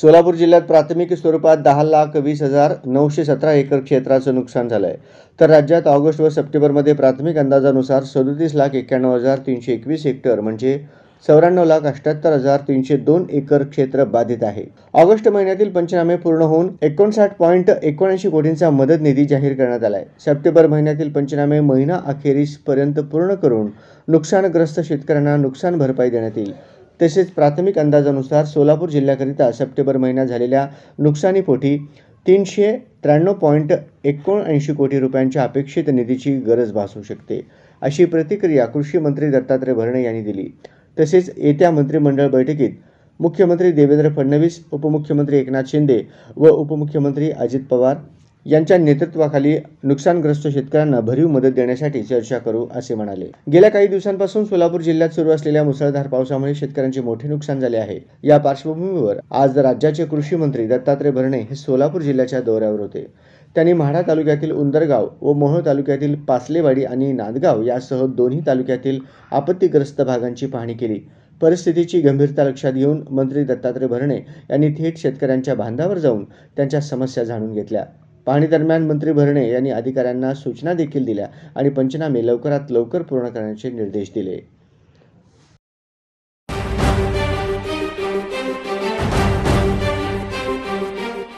सोलापूर जिल्ह्यात प्राथमिक स्वरूपात 10,20,917 एकर क्षेत्राचं नुकसान झालं आहे. तर राज्यात ऑगस्ट व सप्टेंबरमध्ये प्राथमिक अंदाजानुसार 37,91,321 हेक्टर म्हणजे 94,78,302 एकर क्षेत्र बाधित आहे. ऑगस्ट महिन्यातील पंचनामे पूर्ण होऊन 59.79 कोटींचा मदत निधी जाहीर करण्यात आला आहे. सप्टेंबर महिन्यातील पंचनामे महिना अखेरीस पर्यंत पूर्ण करून नुकसानग्रस्त शेतकऱ्यांना नुकसान भरपाई देण्यात येईल. तसेच प्राथमिक अंदाजानुसार सोलापूर जिल्ह्याकरिता सप्टेंबर महिन्यात झालेल्या नुकसानीपोटी 393.79 कोटी रुपयांच्या अपेक्षित निधीची गरज भासू शकते, अशी प्रतिक्रिया कृषी मंत्री दत्तात्रय भरणे यांनी दिली. तसेच येत्या मंत्रिमंडळ बैठकीत मुख्यमंत्री देवेंद्र फडणवीस, उपमुख्यमंत्री एकनाथ शिंदे व उपमुख्यमंत्री अजित पवार यांच्या नेतृत्वाखाली नुकसानग्रस्त शेतकऱ्यांना भरीव मदत देण्यासाठी चर्चा करू, असे म्हणाले. गेल्या काही दिवसांपासून सोलापूर जिल्ह्यात सुरू असलेल्या मुसळधार पावसामुळे शेतकऱ्यांचे मोठे नुकसान झाले आहे. या पार्श्वभूमीवर आज राज्याचे कृषी मंत्री दत्तात्रय भरणे हे सोलापूर जिल्ह्याच्या दौऱ्यावर होते. त्यांनी माढा तालुक्यातील उंदरगाव व मोहोळ तालुक्यातील पासलेवाडी आणि नांदगाव यासह दोन्ही तालुक्यातील आपत्तीग्रस्त भागांची पाहणी केली. परिस्थितीची गंभीरता लक्षात घेऊन मंत्री दत्तात्रय भरणे यांनी थेट शेतकऱ्यांच्या बांधावर जाऊन त्यांच्या समस्या जाणून घेतल्या. पाहणी दरम्यान मंत्री भरणे यांनी अधिकाऱ्यांना सूचना देखील दिल्या आणि पंचनामे लवकरात लवकर पूर्ण करण्याचे निर्देश दिले.